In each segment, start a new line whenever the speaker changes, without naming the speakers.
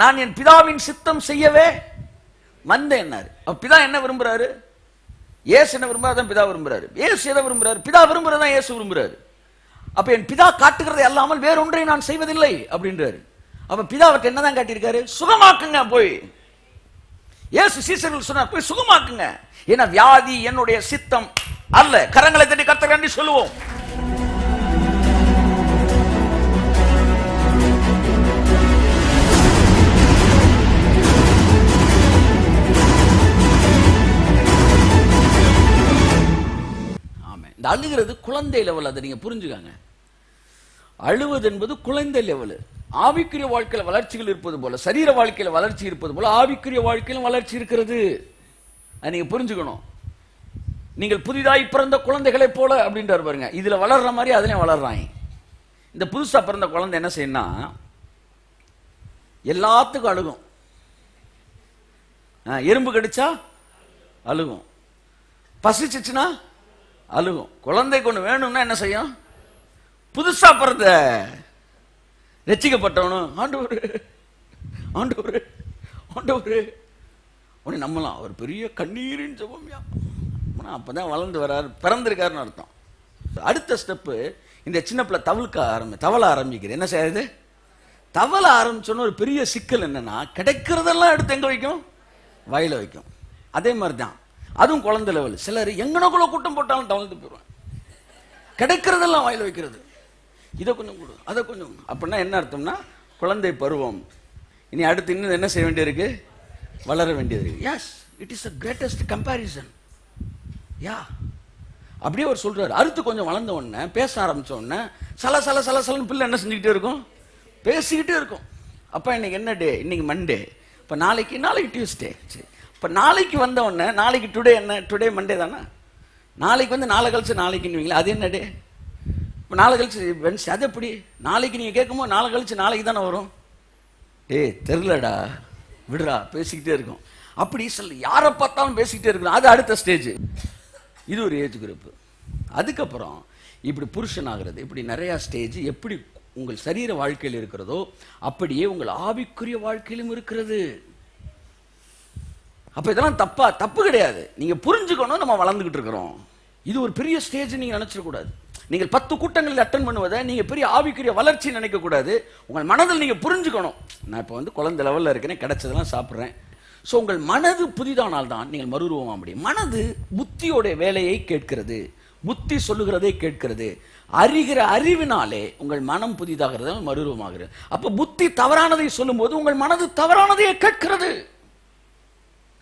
நான் என் பிதாவின் சித்தம் செய்யவே வந்தேன். பிதா என்ன விரும்புறாரு? இயேசு என்ன விரும்புறாரு? பிதா விரும்புறாரு. இயேசு எதை விரும்புறாரு? பிதா விரும்புறதா இயேசு விரும்புறாரு. அப்ப என் பிதா காட்டுகிறதை அல்லாமல் வேறொன்றை நான் செய்வதில்லை அப்படின்றாரு. அப்ப பிதா அவர்கிட்ட என்னதான் காட்டியிருக்காரு? சுகமாக்குங்க போய். இயேசு சீசர்கள் சொன்னார், போய் சுகமாக்குங்க. ஏன்னா வியாதி என்னுடைய சித்தம் அல்ல. கரங்களை தட்டி கர்த்தருக்கு நன்றி சொல்லுவோம். இந்த அழுகிறது குழந்தை லெவல். அதை நீங்க புரிஞ்சுக்காங்க. அழுவது என்பது குழந்தை லெவல். ஆவிக்குரிய வாழ்க்கையில வளர்ச்சிகள் இருப்பது போல, சரீர வாழ்க்கையில வளர்ச்சி இருப்பது போல ஆவிக்குரிய வாழ்க்கையிலும் வளர்ச்சி இருக்கிறது. அதை நீங்க புரிஞ்சுக்கணும். நீங்கள் புதிதாய் பிறந்த குழந்தைகளை போல அப்படின்றார் பாருங்க. இதுல வளர்ற மாதிரி அதுலயும் வளர்றாங்க. இந்த புதுசா பிறந்த குழந்தை என்ன செய்யணும்னா எல்லாத்துக்கும் அழுகும். எறும்பு கடிச்சா அழுகும், பசிச்சுச்சுன்னா அழுகும். குழந்தைக்கு ஒண்ணு வேணும்னா என்ன செய்யும்? புதுசா பிறந்த ரட்சிக்கப்பட்டவனும் ஆண்டவரே ஆண்டவரே ஆண்டவரே உடனே நம்மளாம் ஒரு பெரிய கண்ணீரின் ஜெபம்யா. அப்பதான் வளர்ந்து வர்றாரு, பிறந்திருக்காருன்னு அர்த்தம். அடுத்த ஸ்டெப்பு, இந்த சின்ன பிள்ளை தவள ஆரம்பிக்குது. என்ன செய்யுது? தவள ஆரம்பிச்சோன்னு ஒரு பெரிய சிக்கல் என்னன்னா, கிடைக்கிறதெல்லாம் எடுத்து எங்க வைக்கும்? வாயில வைக்கும். அதே மாதிரிதான் அதுவும் குழந்தை லெவல். சிலர் எங்கனக்குள்ள கூட்டம் போட்டாலும் தவழ்ந்து போயிடுவாங்க. கிடைக்கிறதெல்லாம் வாயில வைக்கிறது. இதை கொஞ்சம் கொடு, அதை கொஞ்சம். அப்படின்னா என்ன அர்த்தம்னா குழந்தை பருவம். இனி அடுத்து இன்னும் என்ன செய்ய வேண்டியிருக்கு? வளர வேண்டியது. Yes, it is the greatest comparison. Yeah, அப்படியே அவர் சொல்றாரு. அடுத்து கொஞ்சம் வளர்ந்த உடனே, பேச ஆரம்பிச்ச உடனே சல சல சல சலன்னு பிள்ளை என்ன செஞ்சுக்கிட்டே இருக்கும்? பேசிக்கிட்டே இருக்கும். அப்ப இன்னைக்கு என்ன டே? இன்னைக்கு மண்டே. இப்ப நாளைக்கு டியூஸ்டே. சரி, இப்ப நாளைக்கு வந்த உடனே, நாளைக்கு டுடே என்ன? டுடே மண்டே தானே. நாளைக்கு வந்து நாளை கழிச்சு நாளைக்குன்னு, அது என்ன டே? இப்போ நாளை கழிச்சு வென்ஸ்டே. அது எப்படி? நாளைக்கு நீங்க கேட்கும்போது நாளை கழிச்சு நாளைக்கு தானே வரும். தெரிலடா, விடுறா, பேசிக்கிட்டே இருக்கும். அப்படி சொல்ல யாரை பார்த்தாலும் பேசிக்கிட்டே இருக்கும். அது அடுத்த ஸ்டேஜ். இது ஒரு ஏஜ் குரூப். அதுக்கப்புறம் இப்படி புருஷன் ஆகிறது. இப்படி நிறைய ஸ்டேஜ். எப்படி உங்கள் சரீர வாழ்க்கையில் இருக்கிறதோ அப்படியே உங்கள் ஆவிக்குரிய வாழ்க்கையிலும் இருக்கிறது. அப்ப இதெல்லாம் தப்பு கிடையாது. நீங்க புரிஞ்சுக்கணும். நம்ம வளர்ந்துகிட்டு இருக்கிறோம். இது ஒரு பெரிய ஸ்டேஜ் நீங்க நினைச்சிடக்கூடாது. நீங்கள் 10 கூட்டங்களில் அட்டன் பண்ணுவதை நீங்க பெரிய ஆவிக்குரிய வளர்ச்சி நினைக்க கூடாது. உங்கள் மனதில் நீங்க புரிஞ்சுக்கணும். நான் இப்ப வந்து குழந்தை லெவல்ல இருக்கிறேன், கிடைச்சதெல்லாம் சாப்பிட்றேன். ஸோ உங்கள் மனது புதிதானால் தான் நீங்கள் மறுரூபமாக முடியும். மனது புத்தியோட வேலையை கேட்கிறது, புத்தி சொல்லுகிறதை கேட்கிறது. அறிகிற அறிவினாலே உங்கள் மனம் புதிதாகிறது, மறுரூபமாகிறது. அப்ப புத்தி தவறானதை சொல்லும் போது உங்கள் மனது தவறானதையே கேட்கிறது.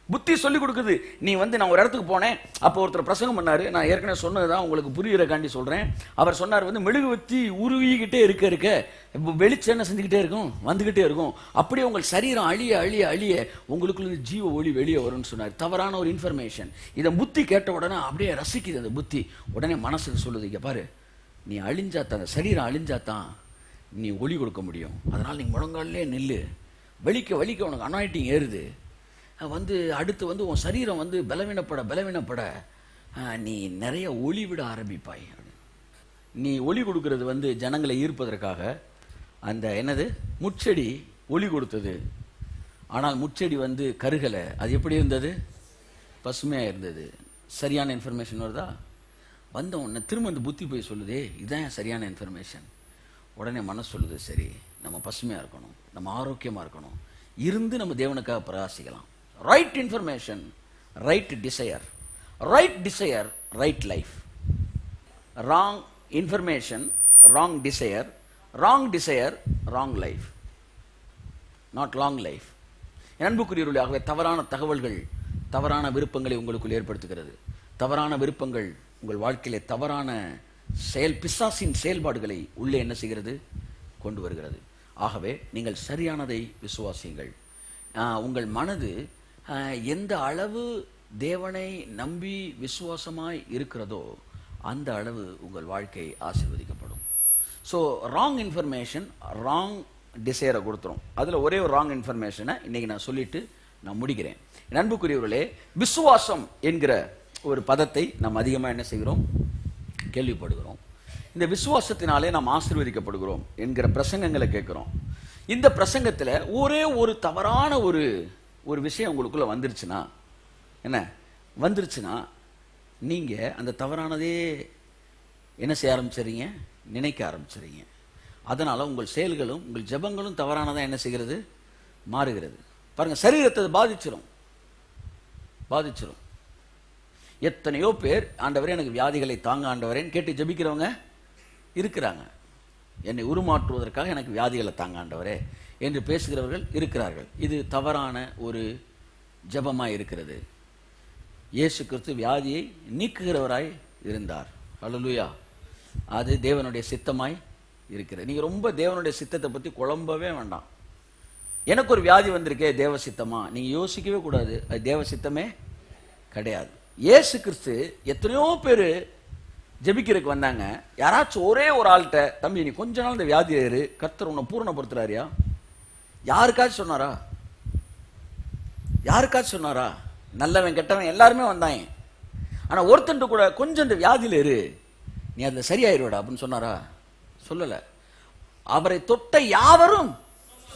புத்தி சொல்லி கொடுக்குது. நீ வந்து, நான் ஒரு இடத்துக்கு போனேன், அப்போ ஒருத்தர் பிரசங்கம் பண்ணாரு. நான் ஏற்கனவே சொன்னதுதான், உங்களுக்கு புரியுறக்காண்டி சொல்றேன். அவர் சொன்னார் வந்து மெழுகுவத்தி உருவிக்கிட்டே இருக்க வெளிச்சம் என்ன செஞ்சுக்கிட்டே இருக்கும்? வந்துகிட்டே இருக்கும். அப்படியே உங்கள் சரீரம் அழிய அழிய அழிய உங்களுக்குள்ள ஜீவ ஒளி வெளியே வரும்னு சொன்னார். தவறான ஒரு இன்ஃபர்மேஷன். இதை புத்தி கேட்ட உடனே அப்படியே ரசிக்குது. அந்த புத்தி உடனே மனசுக்கு சொல்லுது, இங்க பாரு, நீ அழிஞ்சாத்தான், அந்த சரீரம் அழிஞ்சாத்தான் நீ ஒளி கொடுக்க முடியும். அதனால நீ முழங்காலே நில்லு. வலிக்க வலிக்க உனக்கு அனாயிட்டிங் ஏறுது. வந்து அடுத்து வந்து உன் சரீரம் வந்து பலவீனப்பட நீ நிறைய ஒளி விட ஆரம்பிப்பாய். நீ ஒளி கொடுக்கறது வந்து ஜனங்களை ஈர்ப்பதற்காக. அந்த என்னது முட்செடி ஒளி கொடுத்தது. ஆனால் முட்செடி வந்து கருகலை. அது எப்படி இருந்தது? பசுமையாக இருந்தது. சரியான இன்ஃபர்மேஷன் வருதா? வந்த உடனே திரும்ப அந்த புத்தி போய் சொல்லுதே, இதுதான் சரியான இன்ஃபர்மேஷன். உடனே மனசு சொல்லுது, சரி, நம்ம பசுமையாக இருக்கணும், நம்ம ஆரோக்கியமாக இருக்கணும், இருந்து நம்ம தேவனுக்காக பிரகாசிக்கலாம். Right information, right desire. Right desire, right life. Wrong information, wrong desire. Wrong desire, wrong life. Not long life. அன்புக்குரியவர்களாகவே தவறான தகவல்கள் தவறான விருப்பங்களை உங்களுக்குள் ஏற்படுத்துகிறது. தவறான விருப்பங்கள் உங்கள் வாழ்க்கையிலே தவறான பிசாசின் செயல்பாடுகளை உள்ளே என்ன செய்கிறது? கொண்டு வருகிறது. ஆகவே நீங்கள் சரியானதை விசுவாசியுங்கள். உங்கள் மனது எந்த அளவு தேவனை நம்பி விசுவாசமாய் இருக்கிறதோ அந்த அளவு உங்கள் வாழ்க்கை ஆசீர்வதிக்கப்படும். ஸோ ராங் இன்ஃபர்மேஷன் ராங் டிசைரை கொடுத்துரும். அதில் ஒரே ஒரு ராங் இன்ஃபர்மேஷனை இன்னைக்கு நான் சொல்லிட்டு நான் முடிக்கிறேன். அன்புக்குரியவர்களே, விசுவாசம் என்கிற ஒரு பதத்தை நாம் அதிகமாக என்ன செய்கிறோம்? கேள்விப்படுகிறோம். இந்த விசுவாசத்தினாலே நாம் ஆசீர்வதிக்கப்படுகிறோம் என்கிற பிரசங்கங்களை கேட்கிறோம். இந்த பிரசங்கத்துல ஒரே ஒரு தவறான ஒரு விஷயம் உங்களுக்குள்ள வந்துருச்சுன்னா என்ன வந்துருச்சுன்னா நீங்க அந்த தவறானதே என்ன செய்ய ஆரம்பிச்சிடுறீங்க, நினைக்க ஆரம்பிச்சிடுறீங்க. அதனால உங்கள் செயல்களும் உங்கள் ஜெபங்களும் தவறானதா என்ன செய்கிறது, மாறுகிறது. பாருங்க, சரீரத்தை பாதிச்சிரும். எத்தனையோ பேர் ஆண்டவரே எனக்கு வியாதிகளை தாங்க ஆண்டவரேன்னு கேட்டு ஜெபிக்கிறவங்க இருக்கிறாங்க. என்னை உருமாற்றுவதற்காக எனக்கு வியாதிகளை தாங்க ஆண்டவரே என்று பேசுகிறவர்கள் இருக்கிறார்கள். இது தவறான ஒரு ஜெபமாய் இருக்கிறது. இயேசு கிறிஸ்து வியாதியை நீக்குகிறவராய் இருந்தார். அல்லேலூயா. அது தேவனுடைய சித்தமாய் இருக்கிறது. நீங்க ரொம்ப தேவனுடைய சித்தத்தை பத்தி குழம்பவே வேண்டாம். எனக்கு ஒரு வியாதி வந்திருக்கே, தேவ சித்தமா? நீங்க யோசிக்கவே கூடாது. அது தேவ சித்தமே கிடையாது. இயேசு கிறிஸ்து எத்தனையோ பேர் ஜெபிக்கிறதுக்கு வந்தாங்க. யாராச்சும் ஒரே ஒரு ஆள்கிட்ட, தம்பி நீ கொஞ்ச நாள் இந்த வியாதியில இரு, கர்த்தர் உன்னை பூரணப்படுத்துறாரியா? யாருக்காச்சும் சொன்னாரா? யாருக்காச்சும் சொன்னாரா? நல்லவன் கெட்டவன் எல்லாருமே வந்தாங்க. ஆனா ஒருத்தன் கூட கொஞ்சம் இந்த வியாதியில இரு, நீ அதுல சரியாயிருவடா அப்படின்னு சொன்னாரா? சொல்லல. அவரை தொட்ட யாவரும்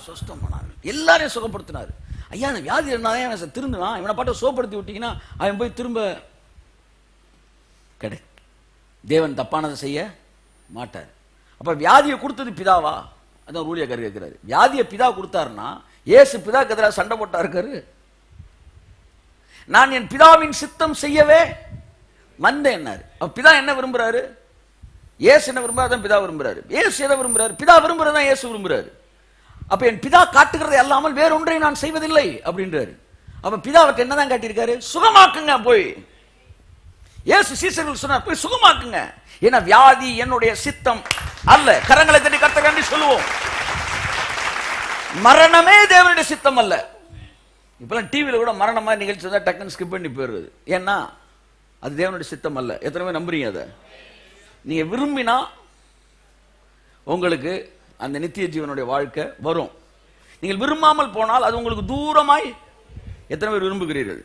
சுஸ்தமானார்கள். எல்லாரையும் சுகப்படுத்தினார். ஐயா அந்த வியாதி இருந்தாதான் அவன் திருந்துவான், இவனை பாட்டு சுகப்படுத்தி விட்டீங்கன்னா அவன் போய் திரும்ப கிடை. தேவன் தப்பானதை செய்ய மாட்டார். அப்ப வியாதியை கொடுத்தது பிதாவா? அதான் ஊழியக்காரர் கேட்கிறாரு. வியாதியை பிதா கொடுத்தாருன்னா இயேசு பிதாக்கு எதிராக சண்டை போட்டா இருக்காரு. நான் என் பிதாவின் சித்தம் செய்யவே வந்தேன்னாரு. அப்ப பிதா என்ன விரும்புறாரு? இயேசு என்ன விரும்புறாரு? பிதா விரும்புறாரு. இயேசு எதை விரும்புறாரு? பிதா விரும்புறதான் இயேசு விரும்புறாரு. அப்ப என் பிதா காட்டுகிறதை அல்லாமல் வேறொன்றை நான் செய்வதில்லை அப்படின்றாரு. அப்ப பிதா அவருக்கு என்னதான் காட்டியிருக்காரு? சுகமாக்குங்க போய். இயேசு சீசர்கள் சொன்னார், போய் சுகமாக்குங்க. ஏன்னா வியாதி என்னுடைய சித்தம் அல்ல. கரங்களை தட்டி கர்த்தரை சொல்லுவோம். மரணமே தேவனுடைய சித்தம் அல்ல. இப்பெல்லாம் டிவியில கூட மரணமா நிகழ்ச்சி தான் டக்குன்னு ஸ்கிப் பண்ணி போயிடுது. ஏன்னா அது தேவனுடைய சித்தம் அல்ல. எத்தனை பேர் நம்புறீங்க? அதை நீங்க விரும்பினா உங்களுக்கு அந்த நித்திய ஜீவனுடைய வாழ்க்கை வரும். நீங்கள் விரும்பாமல் போனால் அது உங்களுக்கு தூரமாய். எத்தனை பேர் விரும்புகிறீர்கள்?